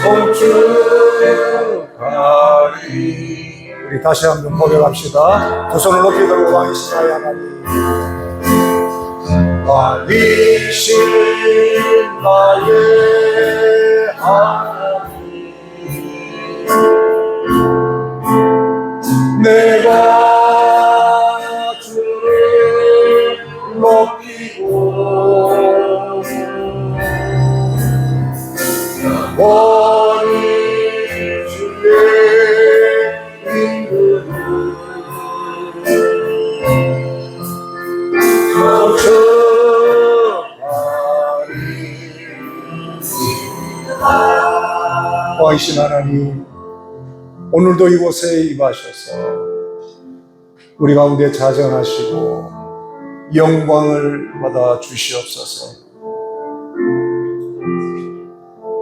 송축하리. 우리 다시 한번 고백합시다. 두 손을 높이 들고 왕이신 나의 하나님, 왕이신 나의 하나님, 내가 주를 높이고 영원히 주의 이름을 경축하리. 왕이신 하나님, 오늘도 이곳에 임하셔서 우리 가운데 자정하시고 영광을 받아 주시옵소서.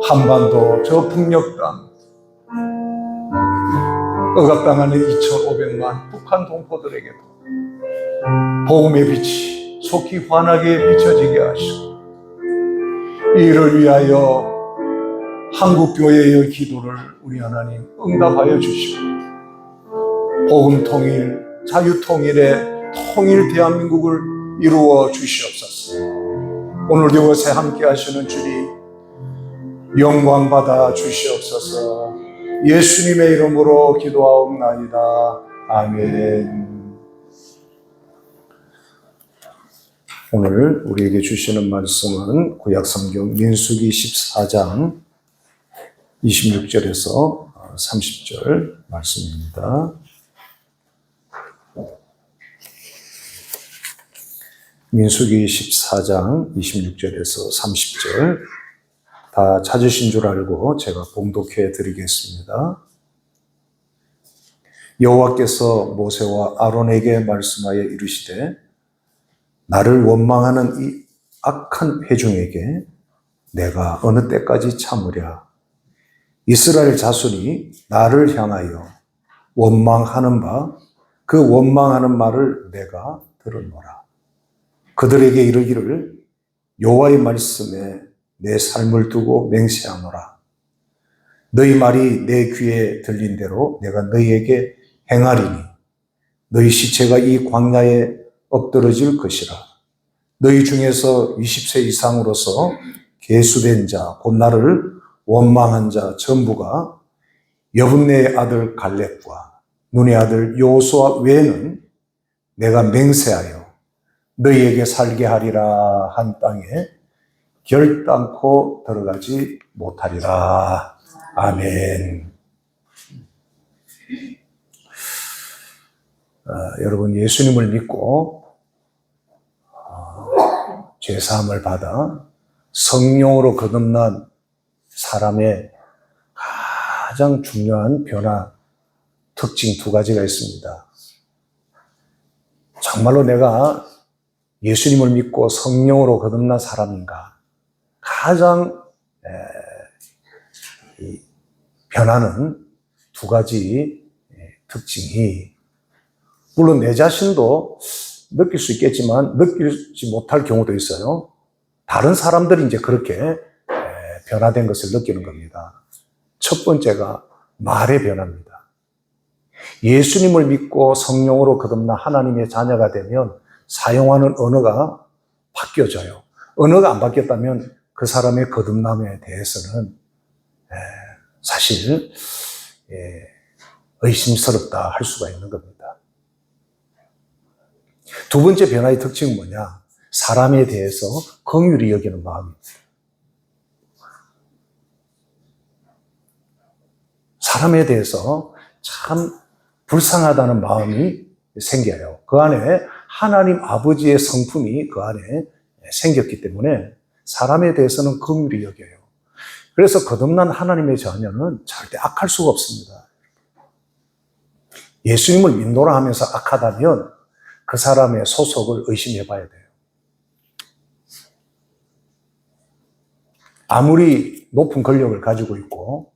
한반도 저 북녘 땅, 억압당하는 2,500만 북한 동포들에게도 복음의 빛이 속히 환하게 비춰지게 하시고, 이를 위하여 한국교회의 기도를 우리 하나님 응답하여 주시고, 복음 통일, 자유 통일의 통일 대한민국을 이루어 주시옵소서. 오늘 이곳에 함께 하시는 주님 영광 받아 주시옵소서. 예수님의 이름으로 기도하옵나이다. 아멘. 오늘 우리에게 주시는 말씀은 구약성경 민수기 14장 26절에서 30절 말씀입니다. 민수기 14장 26절에서 30절 다 찾으신 줄 알고 제가 봉독해 드리겠습니다. 여호와께서 모세와 아론에게 말씀하여 이르시되, 나를 원망하는 이 악한 회중에게 내가 어느 때까지 참으랴. 이스라엘 자손이 나를 향하여 원망하는 바 그 원망하는 말을 내가 들었노라. 그들에게 이르기를, 여호와의 말씀에 내 삶을 두고 맹세하노라. 너희 말이 내 귀에 들린 대로 내가 너희에게 행하리니 너희 시체가 이 광야에 엎드러질 것이라. 너희 중에서 20세 이상으로서 계수된 자, 곧 나를 원망한 자 전부가 여분네의 아들 갈렙과 눈의 아들 여호수아 외에는 내가 맹세하여 너희에게 살게 하리라 한 땅에 결단코 들어가지 못하리라. 아멘. 여러분, 예수님을 믿고 죄사함을 받아 성령으로 거듭난 사람의 가장 중요한 변화 특징 두 가지가 있습니다. 정말로 내가 예수님을 믿고 성령으로 거듭난 사람인가? 가장 변하는 두 가지 특징이, 물론 내 자신도 느낄 수 있겠지만 느끼지 못할 경우도 있어요. 다른 사람들이 이제 그렇게 변화된 것을 느끼는 겁니다. 첫 번째가 말의 변화입니다. 예수님을 믿고 성령으로 거듭나 하나님의 자녀가 되면 사용하는 언어가 바뀌어져요. 언어가 안 바뀌었다면 그 사람의 거듭남에 대해서는 사실 의심스럽다 할 수가 있는 겁니다. 두 번째 변화의 특징은 뭐냐? 사람에 대해서 긍휼히 여기는 마음입니다. 사람에 대해서 참 불쌍하다는 마음이 생겨요. 그 안에 하나님 아버지의 성품이 그 안에 생겼기 때문에 사람에 대해서는 긍휼히 여겨요. 그래서 거듭난 하나님의 자녀는 절대 악할 수가 없습니다. 예수님을 믿노라 하면서 악하다면 그 사람의 소속을 의심해 봐야 돼요. 아무리 높은 권력을 가지고 있고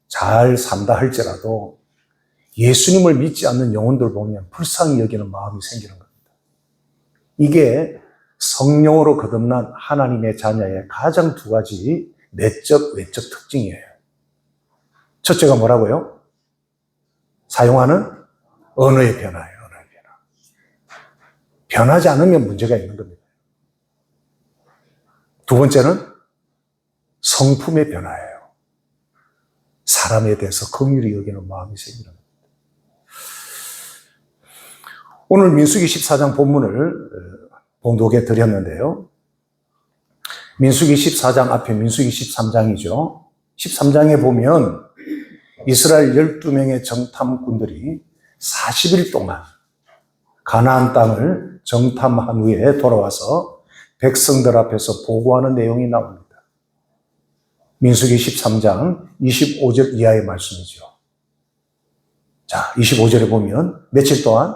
잘 산다 할지라도 예수님을 믿지 않는 영혼들 보면 불쌍히 여기는 마음이 생기는 겁니다. 이게 성령으로 거듭난 하나님의 자녀의 가장 두 가지 내적, 외적 특징이에요. 첫째가 뭐라고요? 사용하는 언어의 변화예요. 언어의 변화. 변하지 않으면 문제가 있는 겁니다. 두 번째는 성품의 변화예요. 사람에 대해서 긍휼히 여기는 마음이 생기는 겁니다. 오늘 민수기 14장 본문을 봉독해 드렸는데요. 민수기 14장 앞에 민수기 13장이죠. 13장에 보면 이스라엘 12명의 정탐꾼들이 40일 동안 가나안 땅을 정탐한 후에 돌아와서 백성들 앞에서 보고하는 내용이 나옵니다. 민수기 13장 25절 이하의 말씀이죠. 자, 25절에 보면 며칠 동안?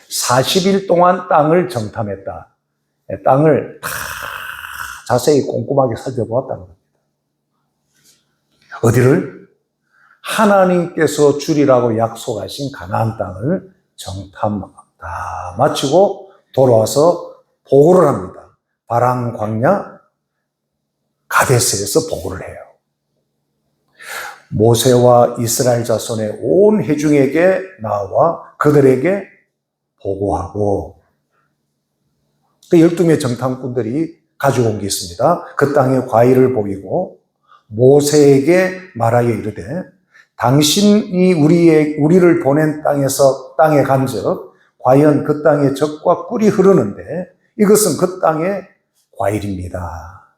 40일 동안 땅을 정탐했다. 땅을 다 자세히 꼼꼼하게 살펴보았다는 겁니다. 어디를? 하나님께서 주리라고 약속하신 가나안 땅을 정탐 다 마치고 돌아와서 보고를 합니다. 바람 광야 가데스에서 보고를 해요. 모세와 이스라엘 자손의 온 회중에게 나와 그들에게 보고하고, 그 12명의 정탐꾼들이 가지고 온 게 있습니다. 그 땅의 과일을 보이고 모세에게 말하여 이르되, 당신이 우리를 보낸 땅에 간즉 과연 그 땅에 젖과 꿀이 흐르는데 이것은 그 땅의 과일입니다.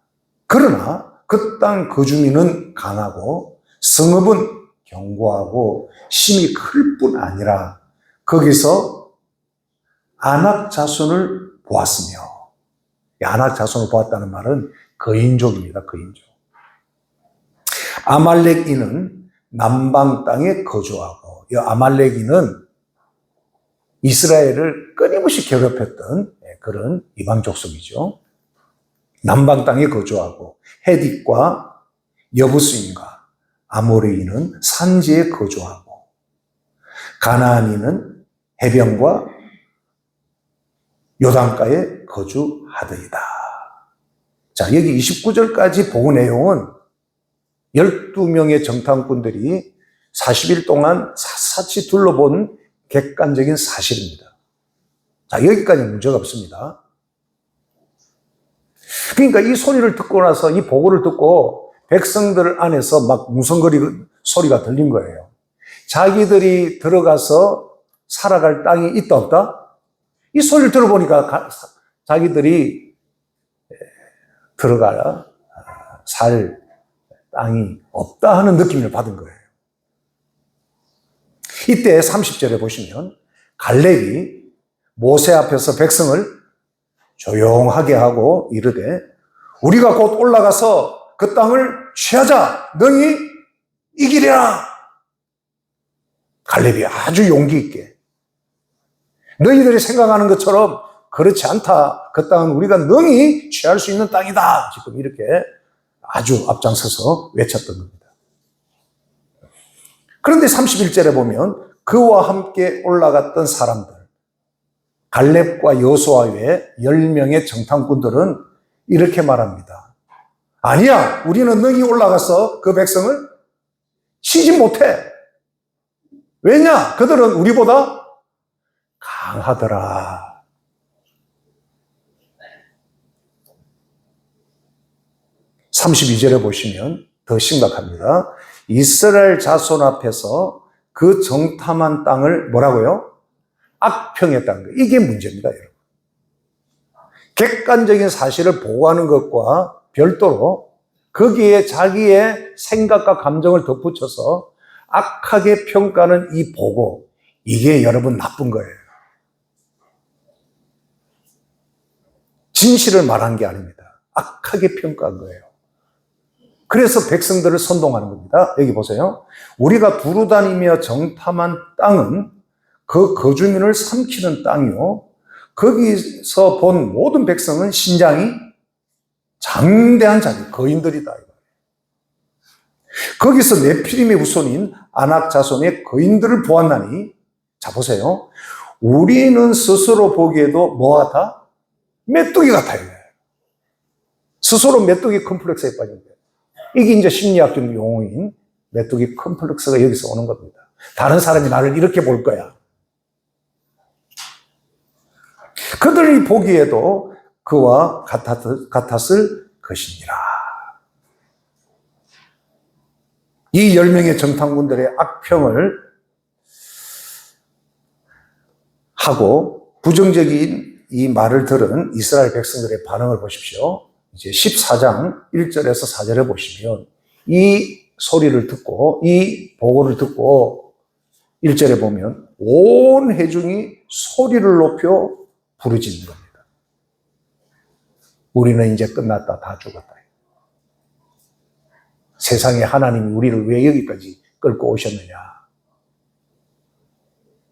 그러나 그 땅 거주민은 강하고 성읍은 견고하고 심이 클 뿐 아니라 거기서 아낙 자손을 보았으며, 아낙 자손을 보았다는 말은 거인족입니다. 거인족. 아말렉인은 남방 땅에 거주하고, 이 아말렉인은 이스라엘을 끊임없이 괴롭혔던 그런 이방 족속이죠. 남방 땅에 거주하고, 헤딧과 여부스인과 아모리인은 산지에 거주하고, 가나안인은 해변과 요단가에 거주하더이다. 자, 여기 29절까지 본 내용은 12명의 정탐꾼들이 40일 동안 샅샅이 둘러본 객관적인 사실입니다. 자, 여기까지 문제가 없습니다. 그러니까 이 소리를 듣고 나서, 이 보고를 듣고 백성들 안에서 막 뭉성거리는 소리가 들린 거예요. 자기들이 들어가서 살아갈 땅이 있다 없다? 이 소리를 들어보니까 자기들이 들어가 살 땅이 없다 하는 느낌을 받은 거예요. 이때 30절에 보시면 갈렙이 모세 앞에서 백성을 조용하게 하고 이르되, 우리가 곧 올라가서 그 땅을 취하자. 너희 이기리라. 갈렙이 아주 용기 있게, 너희들이 생각하는 것처럼 그렇지 않다. 그 땅은 우리가 능히 취할 수 있는 땅이다. 지금 이렇게 아주 앞장서서 외쳤던 겁니다. 그런데 31절에 보면 그와 함께 올라갔던 사람들, 갈렙과 여호수아 외에 10명의 정탐꾼들은 이렇게 말합니다. 아니야, 우리는 능히 올라가서 그 백성을 치지 못해. 왜냐? 그들은 우리보다 강하더라. (32절에) 보시면 더 심각합니다. 이스라엘 자손 앞에서 그 정탐한 땅을 뭐라고요? 악평했다는 거예요. 이게 문제입니다, 여러분. 객관적인 사실을 보고하는 것과 별도로 거기에 자기의 생각과 감정을 덧붙여서 악하게 평가하는 이 보고, 이게 여러분 나쁜 거예요. 진실을 말한 게 아닙니다. 악하게 평가한 거예요. 그래서 백성들을 선동하는 겁니다. 여기 보세요. 우리가 두루다니며 정탐한 땅은 그 거주민을 삼키는 땅이요, 거기서 본 모든 백성은 신장이 장대한 자들, 거인들이다. 거기서 네피림의 후손인 아낙 자손의 거인들을 보았나니, 자 보세요. 우리는 스스로 보기에도 뭐 같아? 메뚜기 같아요. 스스로 메뚜기 컴플렉스에 빠진 거예요. 이게 이제 심리학적 용어인 메뚜기 컴플렉스가 여기서 오는 겁니다. 다른 사람이 나를 이렇게 볼 거야. 그들이 보기에도 그와 같았을 것이니라. 이 10명의 정탐꾼들의 악평을 하고 부정적인 이 말을 들은 이스라엘 백성들의 반응을 보십시오. 이제 14장 1절에서 4절에 보시면 이 소리를 듣고 이 보고를 듣고 1절에 보면 온 회중이 소리를 높여 부르짖는 겁니다. 우리는 이제 끝났다. 다 죽었다. 세상에 하나님이 우리를 왜 여기까지 끌고 오셨느냐.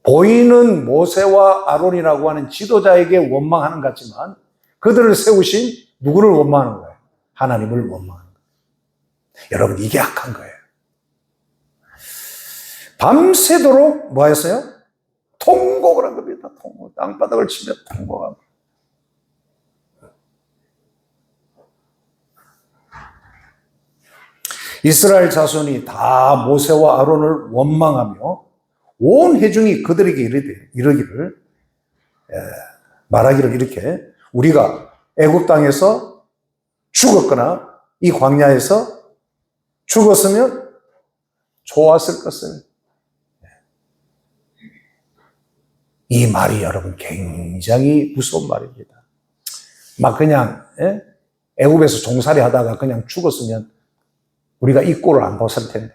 보이는 모세와 아론이라고 하는 지도자에게 원망하는 것 같지만 그들을 세우신 누구를 원망하는 거예요? 하나님을 원망하는 거예요. 여러분, 이게 악한 거예요. 밤새도록 뭐 했어요? 통곡을 한 겁니다. 통곡. 땅바닥을 치며 통곡하고. 이스라엘 자손이 다 모세와 아론을 원망하며 온 회중이 그들에게 말하기를 이렇게 우리가 애굽 땅에서 죽었거나 이 광야에서 죽었으면 좋았을 것을. 이 말이 여러분 굉장히 무서운 말입니다. 막 그냥 애굽에서 종살이 하다가 그냥 죽었으면 우리가 이 꼴을 안 봤을 텐데.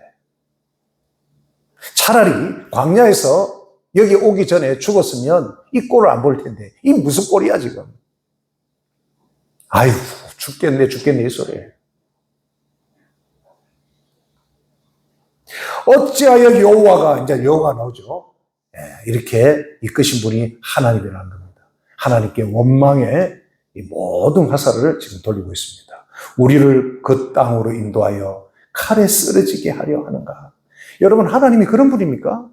차라리 광야에서 여기 오기 전에 죽었으면 이 꼴을 안 볼 텐데. 이 무슨 꼴이야 지금. 아유 죽겠네 이 소리예요. 어찌하여 여호와가, 이제 여호와 나오죠. 이렇게 이끄신 분이 하나님이라는 겁니다. 하나님께 원망의 이 모든 화살을 지금 돌리고 있습니다. 우리를 그 땅으로 인도하여 칼에 쓰러지게 하려 하는가? 여러분, 하나님이 그런 분입니까?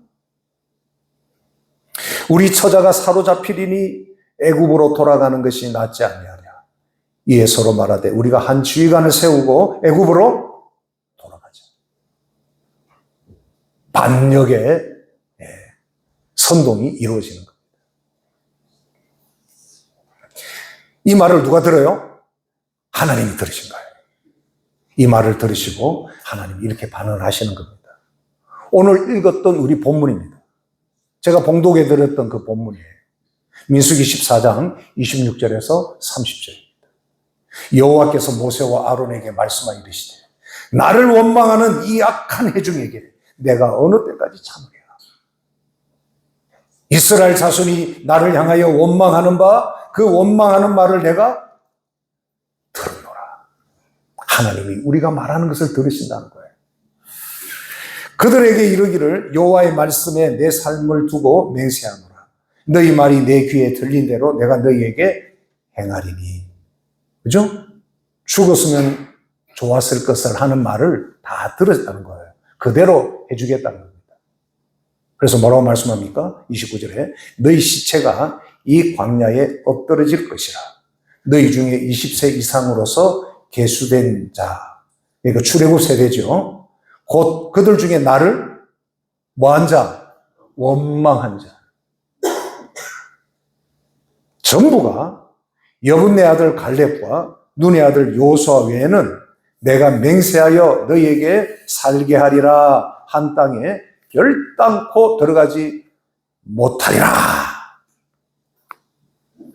우리 처자가 사로잡히리니 애굽으로 돌아가는 것이 낫지 아니하냐. 이에 서로 말하되 우리가 한 지휘관을 세우고 애굽으로 돌아가자. 반역의 선동이 이루어지는 겁니다. 이 말을 누가 들어요? 하나님이 들으신 거예요. 이 말을 들으시고 하나님이 이렇게 반응을 하시는 겁니다. 오늘 읽었던 우리 본문입니다. 제가 봉독해 드렸던 그 본문이에요. 민수기 14장 26절에서 30절입니다. 여호와께서 모세와 아론에게 말씀하여 이르시되 나를 원망하는 이 악한 회중에게 내가 어느 때까지 참으랴. 이스라엘 자손이 나를 향하여 원망하는 바 그 원망하는 말을 내가 들었노라. 하나님이 우리가 말하는 것을 들으신다는 거예요. 그들에게 이르기를 여호와의 말씀에 내 삶을 두고 맹세하노라. 너희 말이 내 귀에 들린 대로 내가 너희에게 행하리니. 그죠? 죽었으면 좋았을 것을 하는 말을 다 들었다는 거예요. 그대로 해주겠다는 겁니다. 그래서 뭐라고 말씀합니까? 29절에 너희 시체가 이 광야에 엎드러질 것이라. 너희 중에 20세 이상으로서 계수된 자, 그러니까 출애굽 세대죠. 곧 그들 중에 나를 뭐한 자? 원망한 자. 전부가 여분네 아들 갈렙과 눈의 아들 여호수아 외에는 내가 맹세하여 너희에게 살게 하리라 한 땅에 결단코 들어가지 못하리라.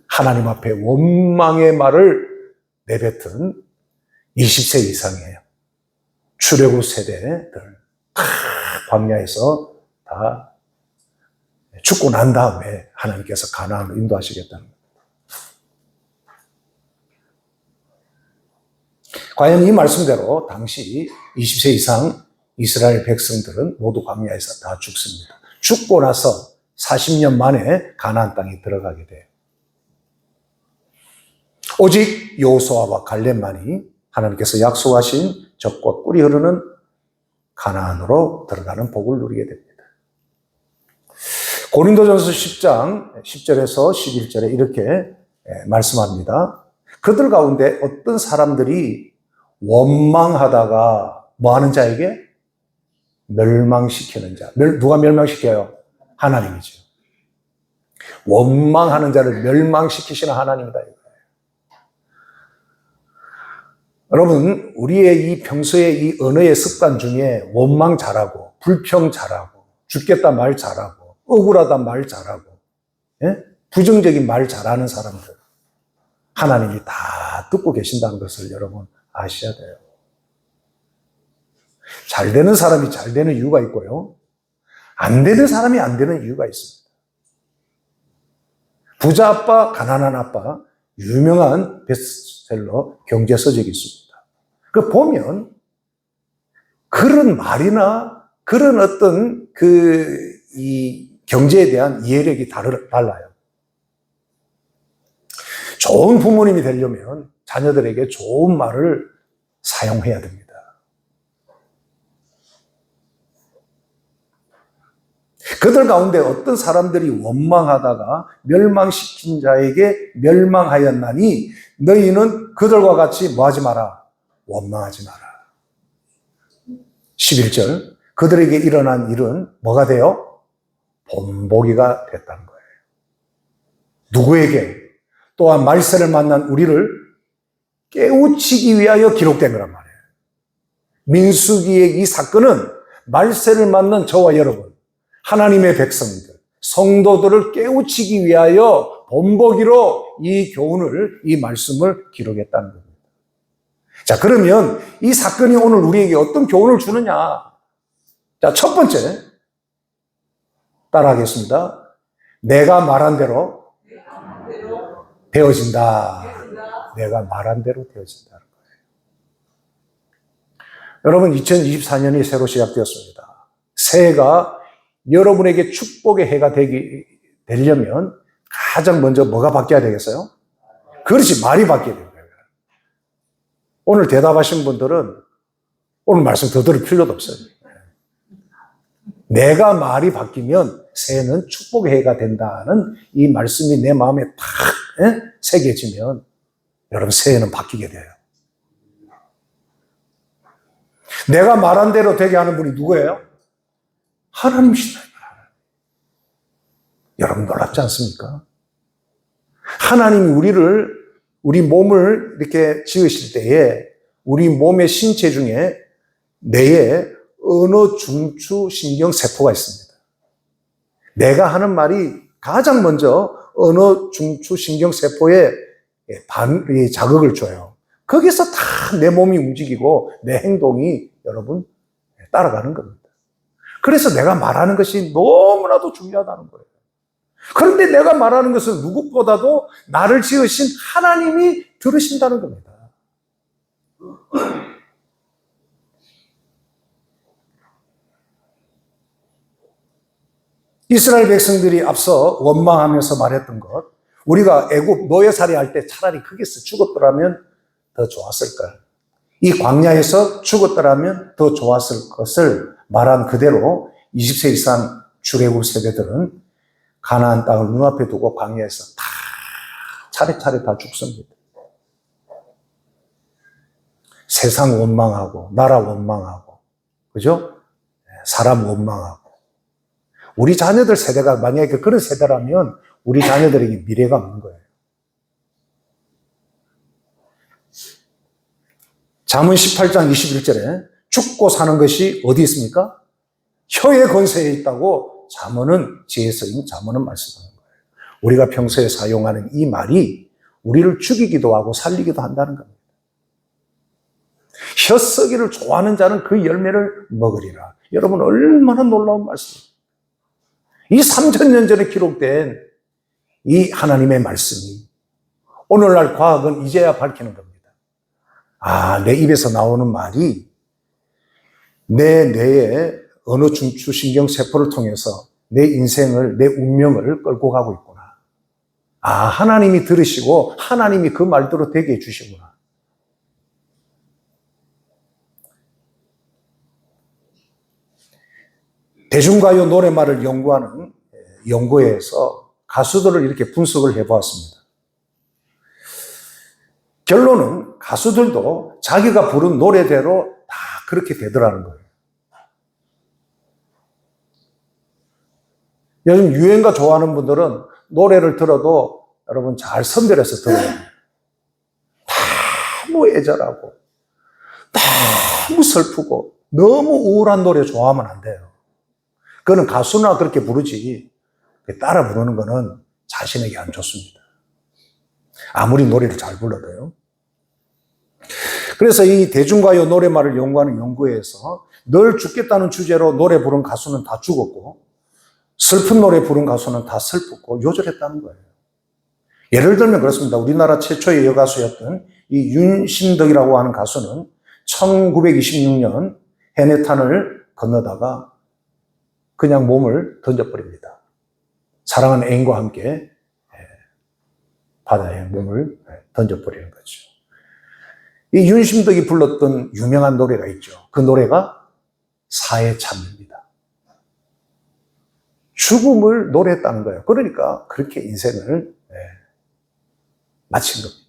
하나님 앞에 원망의 말을 내뱉은 20세 이상이에요. 출애굽 세대들 다 광야에서 다 죽고 난 다음에 하나님께서 가나안으로 인도하시겠다는 겁니다. 과연 이 말씀대로 당시 20세 이상 이스라엘 백성들은 모두 광야에서 다 죽습니다. 죽고 나서 40년 만에 가나안 땅에 들어가게 돼요. 오직 여호수아와 갈렙만이 하나님께서 약속하신 젖과 꿀이 흐르는 가나안으로 들어가는 복을 누리게 됩니다. 고린도전서 10장 10절에서 11절에 이렇게 말씀합니다. 그들 가운데 어떤 사람들이 원망하다가 뭐 하는 자에게? 멸망시키는 자. 누가 멸망시켜요? 하나님이죠. 원망하는 자를 멸망시키시는 하나님이다. 여러분, 우리의 이 평소에 이 언어의 습관 중에 원망 잘하고, 불평 잘하고, 죽겠다 말 잘하고, 억울하다 말 잘하고, 예? 부정적인 말 잘하는 사람들, 하나님이 다 듣고 계신다는 것을 여러분 아셔야 돼요. 잘 되는 사람이 잘 되는 이유가 있고요. 안 되는 사람이 안 되는 이유가 있습니다. 부자 아빠, 가난한 아빠, 유명한 베스트셀러 경제서적이 있습니다. 그 보면 그런 말이나 그런 어떤 이 경제에 대한 이해력이 달라요. 좋은 부모님이 되려면 자녀들에게 좋은 말을 사용해야 됩니다. 그들 가운데 어떤 사람들이 원망하다가 멸망시킨 자에게 멸망하였나니 너희는 그들과 같이 뭐하지 마라? 원망하지 마라. 11절 그들에게 일어난 일은 뭐가 돼요? 본보기가 됐다는 거예요. 누구에게? 또한 말세를 만난 우리를 깨우치기 위하여 기록된 거란 말이에요. 민수기의 이 사건은 말세를 만난 저와 여러분, 하나님의 백성들, 성도들을 깨우치기 위하여 본보기로 이 교훈을, 이 말씀을 기록했다는 겁니다. 자, 그러면 이 사건이 오늘 우리에게 어떤 교훈을 주느냐? 자, 첫 번째, 따라하겠습니다. 내가 말한 대로 되어진다. 내가 말한 대로 되어진다는 거예요. 여러분, 2024년이 새로 시작되었습니다. 새해가 여러분에게 축복의 해가 되려면 가장 먼저 뭐가 바뀌어야 되겠어요? 그렇지, 말이 바뀌어야 돼요. 오늘 대답하신 분들은 오늘 말씀 더 들을 필요도 없어요. 내가 말이 바뀌면 새해는 축복의 해가 된다는 이 말씀이 내 마음에 탁 새겨지면 여러분 새해는 바뀌게 돼요. 내가 말한 대로 되게 하는 분이 누구예요? 하나님이시다. 여러분 놀랍지 않습니까? 하나님이 우리 몸을 이렇게 지으실 때에 우리 몸의 신체 중에 뇌에 언어 중추 신경 세포가 있습니다. 내가 하는 말이 가장 먼저 언어 중추 신경 세포에 자극을 줘요. 거기서 다 내 몸이 움직이고 내 행동이 여러분 따라가는 겁니다. 그래서 내가 말하는 것이 너무나도 중요하다는 거예요. 그런데 내가 말하는 것은 누구보다도 나를 지으신 하나님이 들으신다는 겁니다. 이스라엘 백성들이 앞서 원망하면서 말했던 것, 우리가 애굽 노예살이 할 때 차라리 거기서 죽었더라면 더 좋았을까? 이 광야에서 죽었더라면 더 좋았을 것을 말한 그대로 20세 이상 출애굽 세대들은 가나안 땅을 눈앞에 두고 광야에서 다 차례차례 다 죽습니다. 세상 원망하고 나라 원망하고 그죠? 사람 원망하고 우리 자녀들 세대가 만약에 그런 세대라면 우리 자녀들에게 미래가 없는 거예요. 잠언 18장 21절에 죽고 사는 것이 어디 있습니까? 혀의 권세에 있다고 지혜서인 잠언은 말씀하는 거예요. 우리가 평소에 사용하는 이 말이 우리를 죽이기도 하고 살리기도 한다는 겁니다. 혀 쓰기를 좋아하는 자는 그 열매를 먹으리라. 여러분 얼마나 놀라운 말씀입니다. 이 3000년 전에 기록된 이 하나님의 말씀이 오늘날 과학은 이제야 밝히는 겁니다. 내 입에서 나오는 말이 내 뇌의 언어 중추 신경 세포를 통해서 내 인생을, 내 운명을 끌고 가고 있구나. 하나님이 들으시고 하나님이 그 말대로 되게 해주시구나. 대중가요 노래말을 연구하는 연구회에서 가수들을 이렇게 분석을 해보았습니다. 결론은 가수들도 자기가 부른 노래대로 다 그렇게 되더라는 거예요. 요즘 유행가 좋아하는 분들은 노래를 들어도 여러분 잘 선별해서 들어요. 너무 애절하고 너무 슬프고 너무 우울한 노래 좋아하면 안 돼요. 그거는 가수나 그렇게 부르지 따라 부르는 거는 자신에게 안 좋습니다. 아무리 노래를 잘 불러도요. 그래서 이 대중가요 노래말을 연구하는 연구에서 늘 죽겠다는 주제로 노래 부른 가수는 다 죽었고 슬픈 노래 부른 가수는 다 슬프고 요절했다는 거예요. 예를 들면 그렇습니다. 우리나라 최초의 여가수였던 이 윤신덕이라고 하는 가수는 1926년 해내탄을 건너다가 그냥 몸을 던져버립니다. 사랑하는 애인과 함께 바다에 몸을 던져버리는 거죠. 이 윤신덕이 불렀던 유명한 노래가 있죠. 그 노래가 사해참입니다. 죽음을 노래했다는 거예요. 그러니까 그렇게 인생을 마친 겁니다.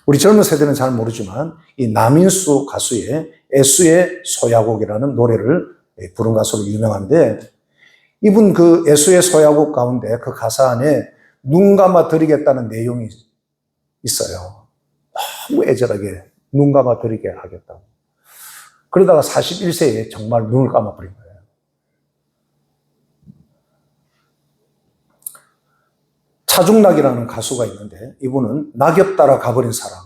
우리 젊은 세대는 잘 모르지만 이 남인수 가수의 애수의 소야곡이라는 노래를 부른 가수로 유명한데 이분 그 애수의 소야곡 가운데 그 가사 안에 눈 감아 드리겠다는 내용이 있어요. 너무 애절하게 눈 감아 드리게 하겠다고. 그러다가 41세에 정말 눈을 감아버린 거예요. 차중락이라는 가수가 있는데 이분은 낙엽 따라 가버린 사람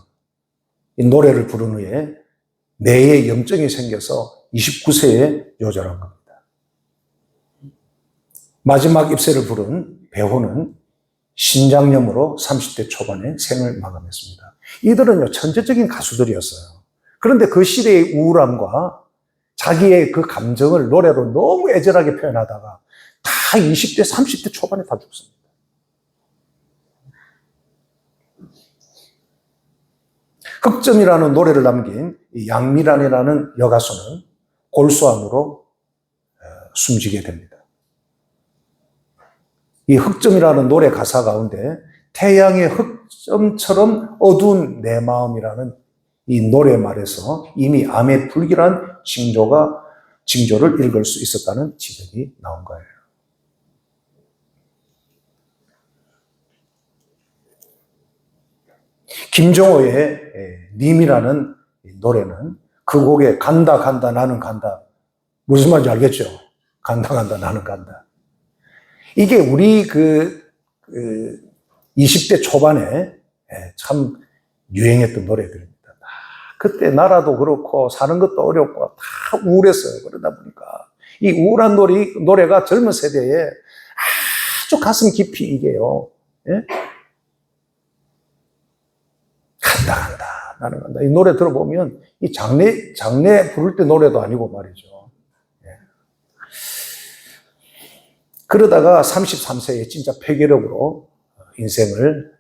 이 노래를 부른 후에 뇌에 염증이 생겨서 29세에 요절한 겁니다. 마지막 입세를 부른 배호는 신장염으로 30대 초반에 생을 마감했습니다. 이들은요 천재적인 가수들이었어요. 그런데 그 시대의 우울함과 자기의 그 감정을 노래로 너무 애절하게 표현하다가 다 20대 30대 초반에 다 죽습니다. 흑점이라는 노래를 남긴 양미란이라는 여가수는 골수암으로 숨지게 됩니다. 이 흑점이라는 노래 가사 가운데 태양의 흑점처럼 어두운 내 마음이라는 이 노래말에서 이미 암에 불길한 징조를 읽을 수 있었다는 지적이 나온 거예요. 김종호의 님이라는 노래는 그 곡에 간다 간다 나는 간다 무슨 말인지 알겠죠? 간다 간다 나는 간다. 이게 우리 20대 초반에 참 유행했던 노래들입니다. 그때 나라도 그렇고 사는 것도 어렵고 다 우울했어요. 그러다 보니까 이 우울한 노래가 젊은 세대에 아주 가슴 깊이 이게요. 예? 간다 간다 나는 간다. 이 노래 들어보면 이 장례 부를 때 노래도 아니고 말이죠. 예. 그러다가 33세에 진짜 폐기력으로 인생을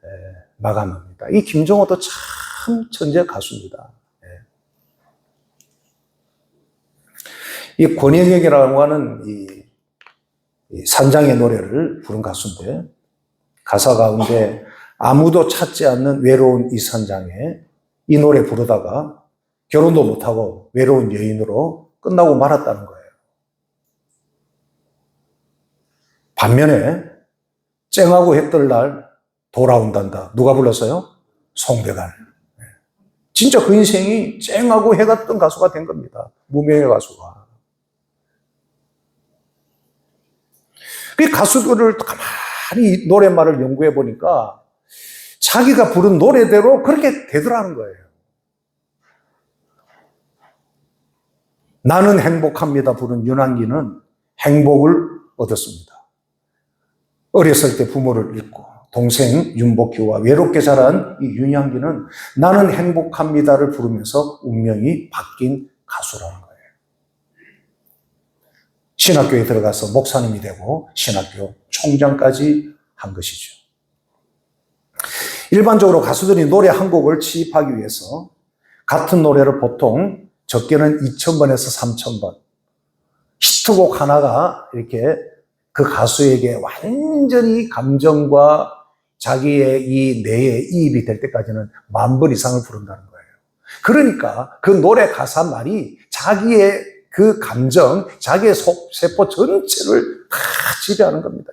마감합니다. 이 김종호도 참 천재 가수입니다. 이 권영혁이라고 하는 이 산장의 노래를 부른 가수인데 가사 가운데 아무도 찾지 않는 외로운 이 산장에 이 노래 부르다가 결혼도 못하고 외로운 여인으로 끝나고 말았다는 거예요. 반면에 쨍하고 해 뜰 날 돌아온단다. 누가 불렀어요? 송백알. 진짜 그 인생이 쨍하고 해가 뜬 가수가 된 겁니다. 무명의 가수가. 그 가수들을 가만히 노랫말을 연구해 보니까 자기가 부른 노래대로 그렇게 되더라는 거예요. 나는 행복합니다 부른 윤한기는 행복을 얻었습니다. 어렸을 때 부모를 잃고 동생 윤복희와 외롭게 자란 이 윤향기는 나는 행복합니다를 부르면서 운명이 바뀐 가수라는 거예요. 신학교에 들어가서 목사님이 되고 신학교 총장까지 한 것이죠. 일반적으로 가수들이 노래 한 곡을 취입하기 위해서 같은 노래를 보통 적게는 2,000번에서 3,000번 히트곡 하나가 이렇게 그 가수에게 완전히 감정과 자기의 이 뇌에 이입이 될 때까지는 10,000번 이상을 부른다는 거예요. 그러니까 그 노래 가사 말이 자기의 그 감정, 자기의 세포 전체를 다 지배하는 겁니다.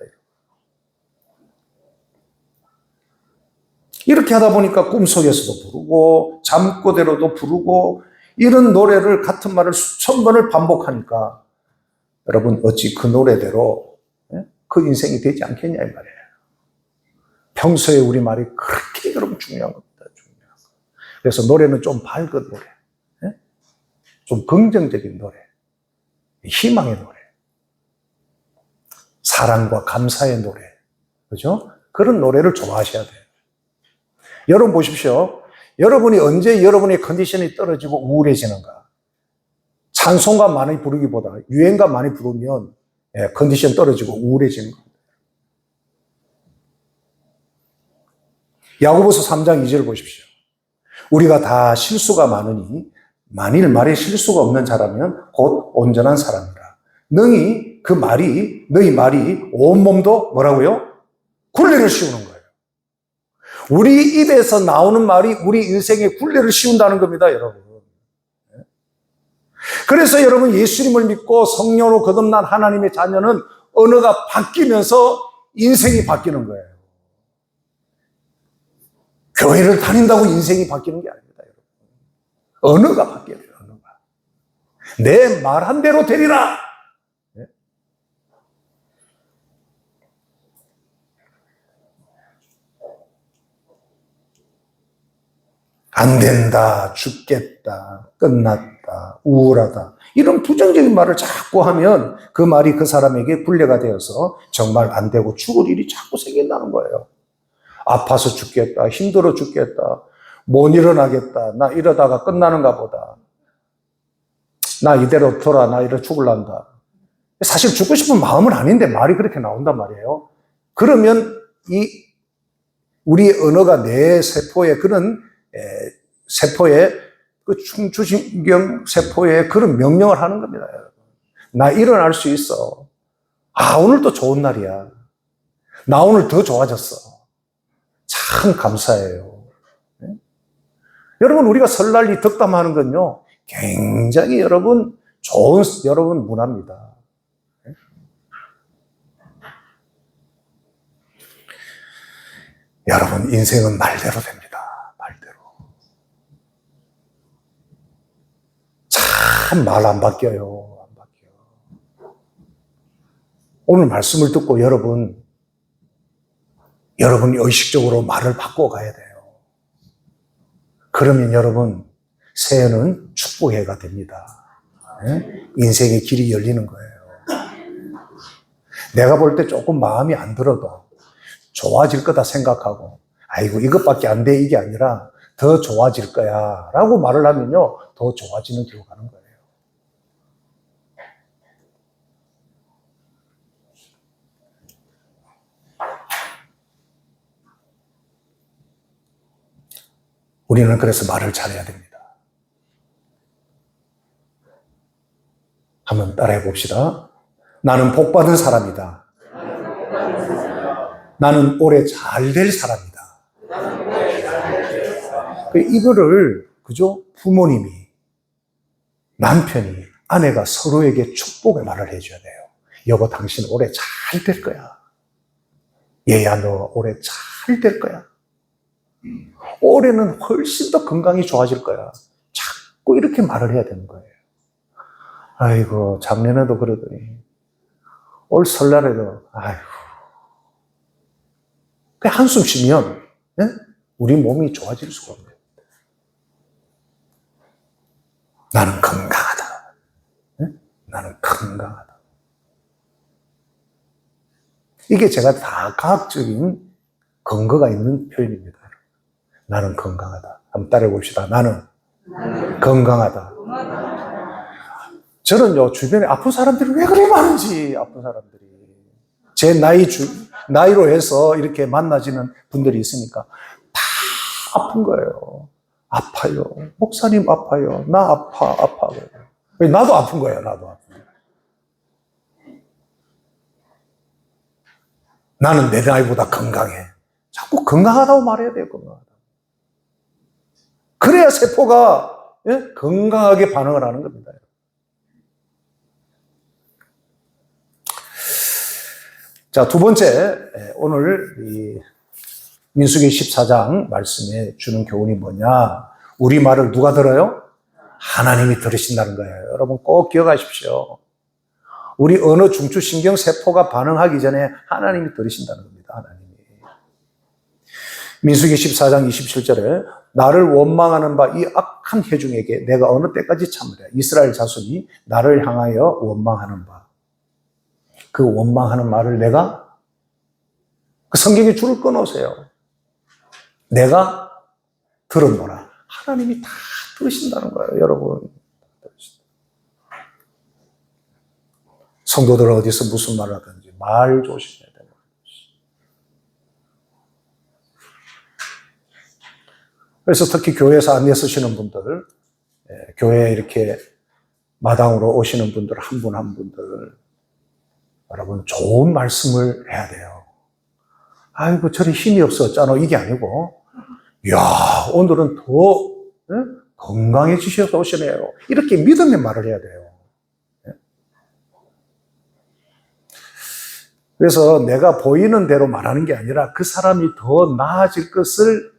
이렇게 하다 보니까 꿈속에서도 부르고 잠꼬대로도 부르고 이런 노래를 같은 말을 수천 번을 반복하니까 여러분 어찌 그 노래대로 그 인생이 되지 않겠냐 이 말이에요. 평소에 우리 말이 그렇게 여러분 중요한 겁니다. 중요한 거. 그래서 노래는 좀 밝은 노래, 좀 긍정적인 노래, 희망의 노래, 사랑과 감사의 노래, 그죠? 그런 노래를 좋아하셔야 돼요. 여러분 보십시오. 여러분이 언제 여러분의 컨디션이 떨어지고 우울해지는가? 찬송가 많이 부르기보다 유행가 많이 부르면 컨디션 떨어지고 우울해지는 겁니다. 야고보서 3장 2절 보십시오. 우리가 다 실수가 많으니 만일 말에 실수가 없는 자라면 곧 온전한 사람이라. 너희 말이 온몸도 뭐라고요? 굴레를 씌우는 거예요. 우리 입에서 나오는 말이 우리 인생에 굴레를 씌운다는 겁니다, 여러분. 그래서 여러분 예수님을 믿고 성령으로 거듭난 하나님의 자녀는 언어가 바뀌면서 인생이 바뀌는 거예요. 교회를 다닌다고 인생이 바뀌는 게 아닙니다, 여러분. 언어가 바뀌어야 돼요, 언어가. 내 말한 대로 되리라. 안 된다, 죽겠다, 끝났다, 우울하다. 이런 부정적인 말을 자꾸 하면 그 말이 그 사람에게 굴레가 되어서 정말 안 되고 죽을 일이 자꾸 생긴다는 거예요. 아파서 죽겠다, 힘들어 죽겠다, 못 일어나겠다, 나 이러다가 끝나는가 보다. 나 이대로 둬라, 나 이러 죽을란다. 사실 죽고 싶은 마음은 아닌데 말이 그렇게 나온단 말이에요. 그러면 우리 언어가 내 세포에 그런 세포에 그 중추신경 세포에 그런 명령을 하는 겁니다. 여러분. 나 일어날 수 있어. 아, 오늘 또 좋은 날이야. 나 오늘 더 좋아졌어. 참 감사해요. 네? 여러분 우리가 설날이 덕담하는 건요 굉장히 여러분 좋은 여러분 문화입니다. 네? 여러분 인생은 말대로 됩니다. 참 말 안 바뀌어요. 안 바뀌어요. 오늘 말씀을 듣고 여러분이 의식적으로 말을 바꿔가야 돼요. 그러면 여러분 새해는 축복해가 됩니다. 네? 인생의 길이 열리는 거예요. 내가 볼 때 조금 마음이 안 들어도 좋아질 거다 생각하고 아이고 이것밖에 안 돼 이게 아니라 더 좋아질 거야 라고 말을 하면요 더 좋아지는 길로 가는 거예요. 우리는 그래서 말을 잘해야 됩니다. 한번 따라해 봅시다. 나는 복받은 사람이다. 나는 올해 잘 될 사람이다. 이거를 그죠? 부모님이, 남편이, 아내가 서로에게 축복의 말을 해줘야 돼요. 여보 당신 올해 잘 될 거야. 얘야 너 올해 잘 될 거야. 올해는 훨씬 더 건강이 좋아질 거야. 자꾸 이렇게 말을 해야 되는 거예요. 아이고 작년에도 그러더니 올 설날에도 아이고 한숨 쉬면 우리 몸이 좋아질 수가 없네요. 나는 건강하다. 나는 건강하다. 이게 제가 다 과학적인 근거가 있는 표현입니다. 나는 건강하다. 한번 따라해 봅시다. 나는 건강하다. 저는요, 주변에 아픈 사람들이 왜 그리 많은지, 아픈 사람들이. 제 나이로 해서 이렇게 만나지는 분들이 있으니까 다 아픈 거예요. 아파요. 목사님 아파요. 나 아파. 나도 아픈 거예요. 나도 아픈 거예요. 나는 내 나이보다 건강해. 자꾸 건강하다고 말해야 돼요. 건강하다. 그래야 세포가 건강하게 반응을 하는 겁니다. 자, 두 번째, 오늘 이 민수기 14장 말씀에 주는 교훈이 뭐냐? 우리 말을 누가 들어요? 하나님이 들으신다는 거예요. 여러분 꼭 기억하십시오. 우리 언어 중추신경 세포가 반응하기 전에 하나님이 들으신다는 겁니다. 하나님이. 민수기 14장 27절에 나를 원망하는 바 이 악한 회중에게 내가 어느 때까지 참으랴. 이스라엘 자손이 나를 향하여 원망하는 바. 그 원망하는 말을 내가 그 성경에 줄을 끊으세요. 내가 들었노라. 하나님이 다 들으신다는 거예요, 여러분. 성도들은 어디서 무슨 말을 하든지 말 조심해야 돼요. 그래서 특히 교회에서 안내 쓰시는 분들, 교회에 이렇게 마당으로 오시는 분들 한 분 한 분들, 여러분 좋은 말씀을 해야 돼요. 아이고 저리 힘이 없었잖아 이게 아니고, 이야 오늘은 더 건강해지셔서 오시네요. 이렇게 믿음의 말을 해야 돼요. 그래서 내가 보이는 대로 말하는 게 아니라 그 사람이 더 나아질 것을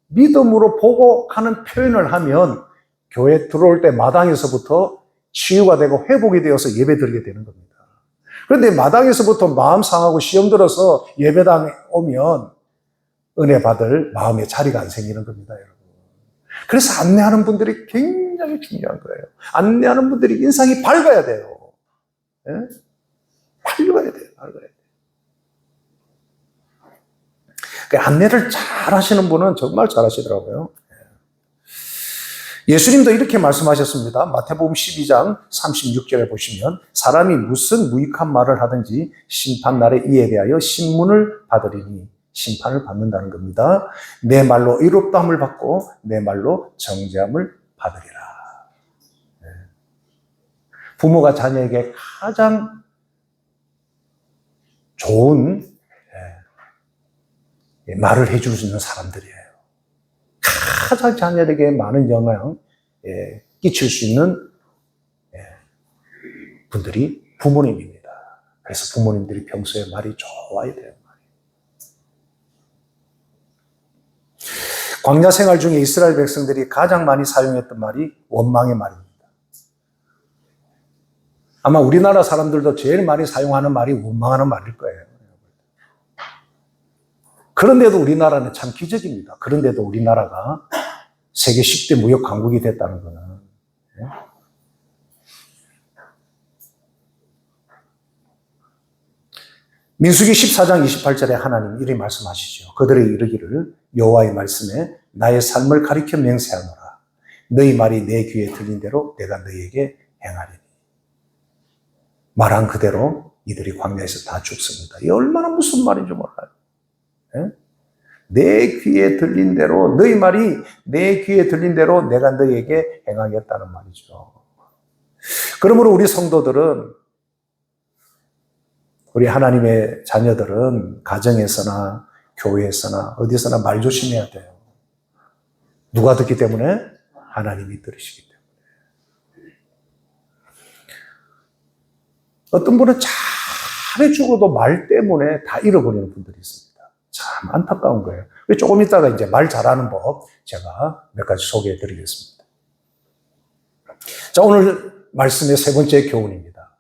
믿음으로 보고 하는 표현을 하면 교회 들어올 때 마당에서부터 치유가 되고 회복이 되어서 예배 드리게 되는 겁니다. 그런데 마당에서부터 마음 상하고 시험 들어서 예배당에 오면 은혜 받을 마음의 자리가 안 생기는 겁니다, 여러분. 그래서 안내하는 분들이 굉장히 중요한 거예요. 안내하는 분들이 인상이 밝아야 돼요. 예? 밝아야 돼요, 밝아야 돼요. 그 안내를 잘 하시는 분은 정말 잘 하시더라고요. 예수님도 이렇게 말씀하셨습니다. 마태복음 12장 36절에 보시면 사람이 무슨 무익한 말을 하든지 심판날에 이에 대하여 신문을 받으리니 심판을 받는다는 겁니다. 내 말로 의롭다함을 받고 내 말로 정죄함을 받으리라. 부모가 자녀에게 가장 좋은 말을 해줄 수 있는 사람들이에요. 가장 자녀에게 많은 영향 끼칠 수 있는 분들이 부모님입니다. 그래서 부모님들이 평소에 말이 좋아야 돼요. 광야 생활 중에 이스라엘 백성들이 가장 많이 사용했던 말이 원망의 말입니다. 아마 우리나라 사람들도 제일 많이 사용하는 말이 원망하는 말일 거예요. 그런데도 우리나라는 참 기적입니다. 그런데도 우리나라가 세계 10대 무역 강국이 됐다는 거는. 민수기 14장 28절에 하나님 이렇게 말씀하시죠. 그들의 이르기를 여호와의 말씀에 나의 삶을 가리켜 맹세하노라. 너희 말이 내 귀에 들린 대로 내가 너희에게 행하리니. 말한 그대로 이들이 광야에서 다 죽습니다. 이 얼마나 무슨 말인지 몰라요. 내 귀에 들린 대로, 너희 말이 내 귀에 들린 대로 내가 너희에게 행하겠다는 말이죠. 그러므로 우리 성도들은, 우리 하나님의 자녀들은 가정에서나 교회에서나 어디서나 말 조심해야 돼요. 누가 듣기 때문에? 하나님이 들으시기 때문에. 어떤 분은 잘해주고도 말 때문에 다 잃어버리는 분들이 있습니다. 참 안타까운 거예요. 조금 있다가 이제 말 잘하는 법 제가 몇 가지 소개해 드리겠습니다. 자, 오늘 말씀의 세 번째 교훈입니다.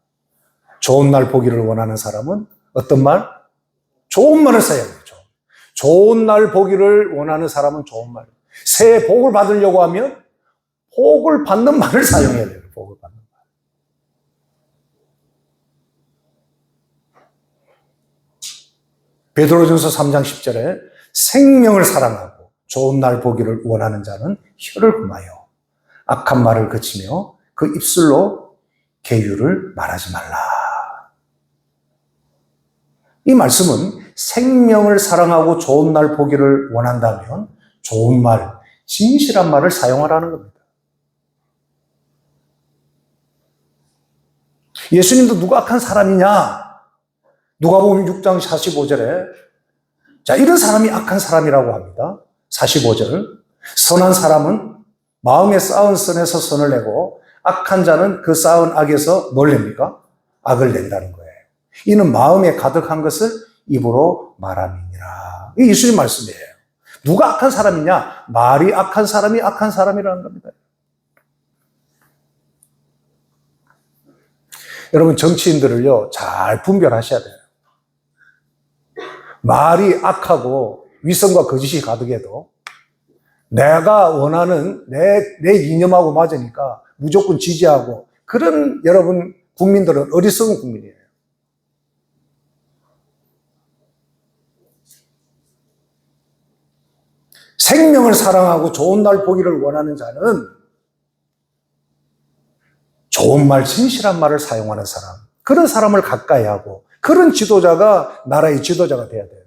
좋은 날 보기를 원하는 사람은 어떤 말? 좋은 말을 써야 되죠. 좋은 날 보기를 원하는 사람은 좋은 말. 새해 복을 받으려고 하면 복을 받는 말을 사용해야 돼요. 복을 받는 말. 베드로전서 3장 10절에 생명을 사랑하고 좋은 날 보기를 원하는 자는 혀를 금하여 악한 말을 그치며 그 입술로 계율을 말하지 말라. 이 말씀은 생명을 사랑하고 좋은 날 보기를 원한다면 좋은 말, 진실한 말을 사용하라는 겁니다. 예수님도 누가 악한 사람이냐? 누가복음 6장 45절에 자, 이런 사람이 악한 사람이라고 합니다. 45절. 선한 사람은 마음에 쌓은 선에서 선을 내고 악한 자는 그 쌓은 악에서 뭘 냅니까? 악을 낸다는 거예요. 이는 마음에 가득한 것을 입으로 말함이니라. 이게 예수님 말씀이에요. 누가 악한 사람이냐? 말이 악한 사람이 악한 사람이라는 겁니다. 여러분, 정치인들을요, 잘 분별하셔야 돼요. 말이 악하고 위선과 거짓이 가득해도 내가 원하는 내 이념하고 맞으니까 무조건 지지하고, 그런 여러분 국민들은 어리석은 국민이에요. 생명을 사랑하고 좋은 날 보기를 원하는 자는 좋은 말, 진실한 말을 사용하는 사람, 그런 사람을 가까이 하고, 그런 지도자가 나라의 지도자가 돼야 돼요.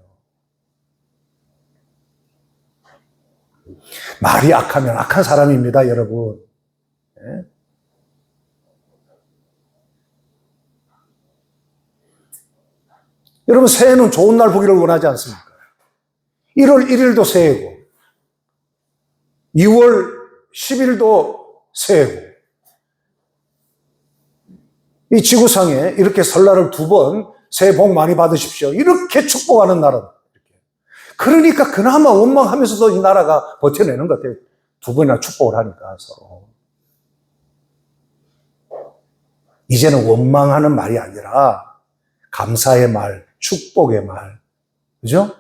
말이 악하면 악한 사람입니다, 여러분. 네? 여러분, 새해는 좋은 날 보기를 원하지 않습니까? 1월 1일도 새해고, 2월 10일도 새해고, 이 지구상에 이렇게 설날을 2번 새해 복 많이 받으십시오, 이렇게 축복하는 날은, 그러니까 그나마 원망하면서도 이 나라가 버텨내는 것 같아요. 2번이나 축복을 하니까 서로. 이제는 원망하는 말이 아니라 감사의 말, 축복의 말, 그죠?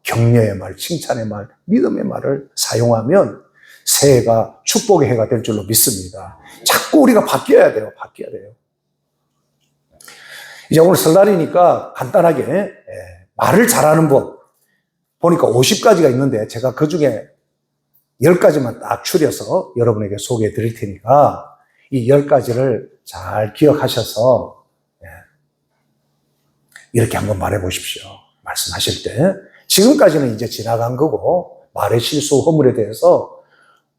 격려의 말, 칭찬의 말, 믿음의 말을 사용하면 새해가 축복의 해가 될 줄로 믿습니다. 자꾸 우리가 바뀌어야 돼요. 바뀌어야 돼요. 이제 오늘 설날이니까 간단하게 말을 잘하는 법 보니까 50가지가 있는데, 제가 그 중에 10가지만 딱 추려서 여러분에게 소개해 드릴 테니까 이 10가지를 잘 기억하셔서 이렇게 한번 말해 보십시오. 말씀하실 때. 지금까지는 이제 지나간 거고, 말의 실수, 허물에 대해서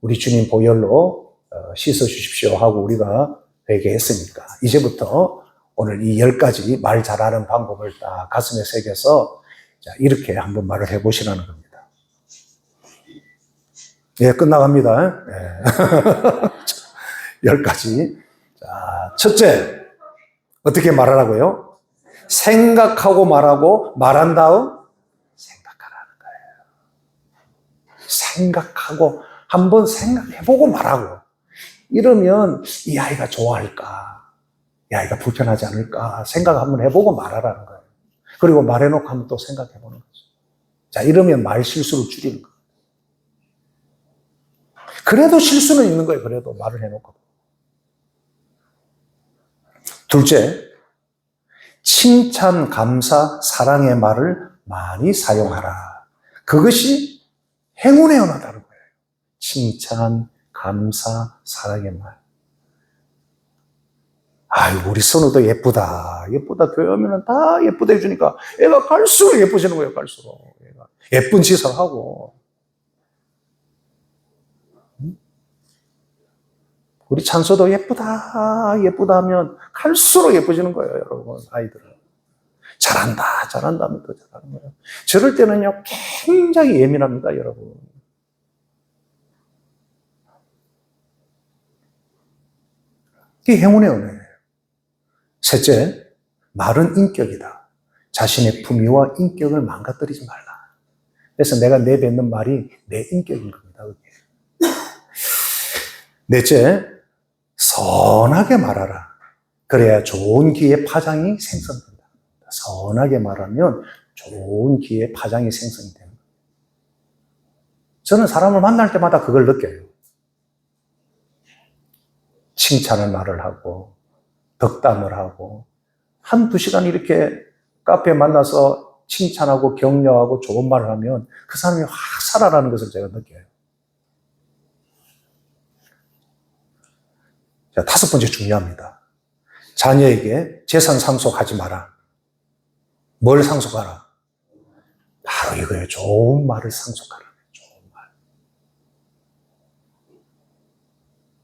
우리 주님 보혈로 씻어 주십시오 하고 우리가 회개했으니까, 이제부터 오늘 이 10가지 말 잘하는 방법을 딱 가슴에 새겨서 이렇게 한번 말을 해보시라는 겁니다. 예, 끝나갑니다. 예. 10가지. 자, 첫째, 어떻게 말하라고요? 생각하고 말하고, 말한 다음 생각하라는 거예요. 생각하고, 한번 생각해보고 말하고. 이러면 이 아이가 좋아할까? 이 아이가 불편하지 않을까? 생각 한번 해보고 말하라는 거예요. 그리고 말해놓고 한번 또 생각해보는 거죠. 자, 이러면 말 실수를 줄이는 거예요. 그래도 실수는 있는 거예요. 그래도 말을 해놓고. 둘째, 칭찬, 감사, 사랑의 말을 많이 사용하라. 그것이 행운의 언어다는 거예요. 칭찬, 감사, 사랑의 말. 아유, 우리 선우도 예쁘다. 예쁘다. 교회 오면은 다 예쁘다 해주니까 애가 갈수록 예뻐지는 거예요, 갈수록. 애가 예쁜 짓을 하고. 우리 찬서도 예쁘다, 예쁘다 하면 갈수록 예뻐지는 거예요, 여러분, 아이들은. 잘한다, 잘한다 하면 더 잘하는 거예요. 저럴 때는요, 굉장히 예민합니다, 여러분. 이게 행운의 은혜예요. 셋째, 말은 인격이다. 자신의 품위와 인격을 망가뜨리지 말라. 그래서 내가 내뱉는 말이 내 인격인 겁니다. 넷째, 선하게 말하라. 그래야 좋은 기회 파장이 생성된다. 선하게 말하면 좋은 기회 파장이 생성이 됩니다. 저는 사람을 만날 때마다 그걸 느껴요. 칭찬의 말을 하고, 덕담을 하고, 한두 시간 이렇게 카페에 만나서 칭찬하고 격려하고 좋은 말을 하면 그 사람이 확 살아나는 것을 제가 느껴요. 자, 5번째 중요합니다. 자녀에게 재산 상속하지 마라. 뭘 상속하라? 바로 이거예요. 좋은 말을 상속하라. 좋은 말.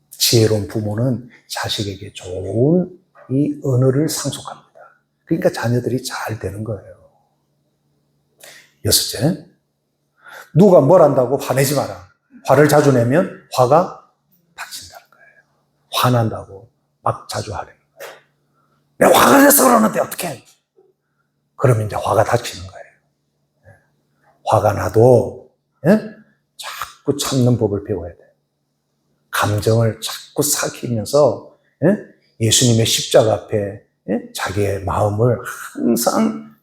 지혜로운 부모는 자식에게 좋은 이 언어를 상속합니다. 그러니까 자녀들이 잘 되는 거예요. 여섯째, 누가 뭘 한다고 화내지 마라. 화를 자주 내면 화가 닥친다는 거예요. 화난다고 막 자주 하래요. 내가 화가 내서 그러는데 어떡해? 그러면 이제 화가 닥치는 거예요. 화가 나도 자꾸 참는 법을 배워야 돼요. 감정을 자꾸 삭히면서 예수님의 십자가 앞에 자기의 마음을 항상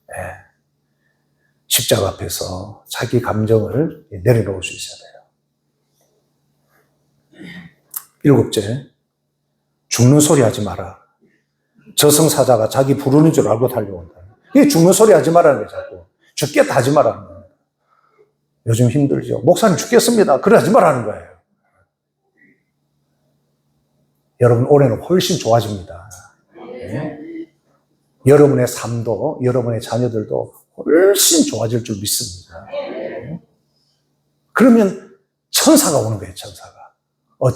십자가 앞에서 자기 감정을 내려놓을 수 있어야 돼요. 7째, 죽는 소리 하지 마라. 저승사자가 자기 부르는 줄 알고 달려온다. 이게 죽는 소리 하지 말라는 거예요, 자꾸. 죽겠다 하지 말라는 거예요. 요즘 힘들죠. 목사님 죽겠습니다. 그래 하지 말라는 거예요. 여러분, 올해는 훨씬 좋아집니다. 여러분의 삶도, 여러분의 자녀들도 훨씬 좋아질 줄 믿습니다. 그러면 천사가 오는 거예요, 천사가.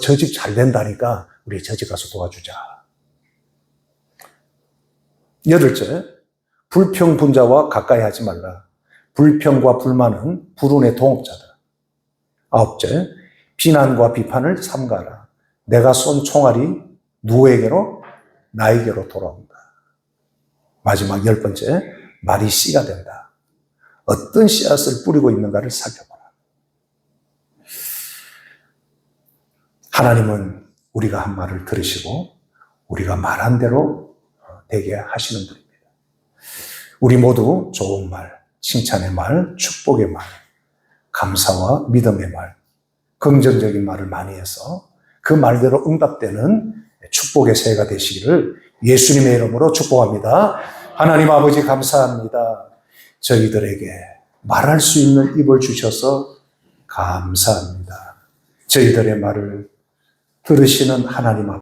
저 집 잘 된다니까 우리 저 집 가서 도와주자. 8째, 불평분자와 가까이 하지 말라. 불평과 불만은 불운의 동업자다. 9째, 비난과 비판을 삼가라. 내가 쏜 총알이 누구에게로? 나에게로 돌아온다. 마지막 10번째, 말이 씨가 된다. 어떤 씨앗을 뿌리고 있는가를 살펴보라. 하나님은 우리가 한 말을 들으시고 우리가 말한 대로 되게 하시는 분입니다. 우리 모두 좋은 말, 칭찬의 말, 축복의 말, 감사와 믿음의 말, 긍정적인 말을 많이 해서 그 말대로 응답되는 축복의 새해가 되시기를 예수님의 이름으로 축복합니다. 하나님 아버지 감사합니다. 저희들에게 말할 수 있는 입을 주셔서 감사합니다. 저희들의 말을 들으시는 하나님 아버지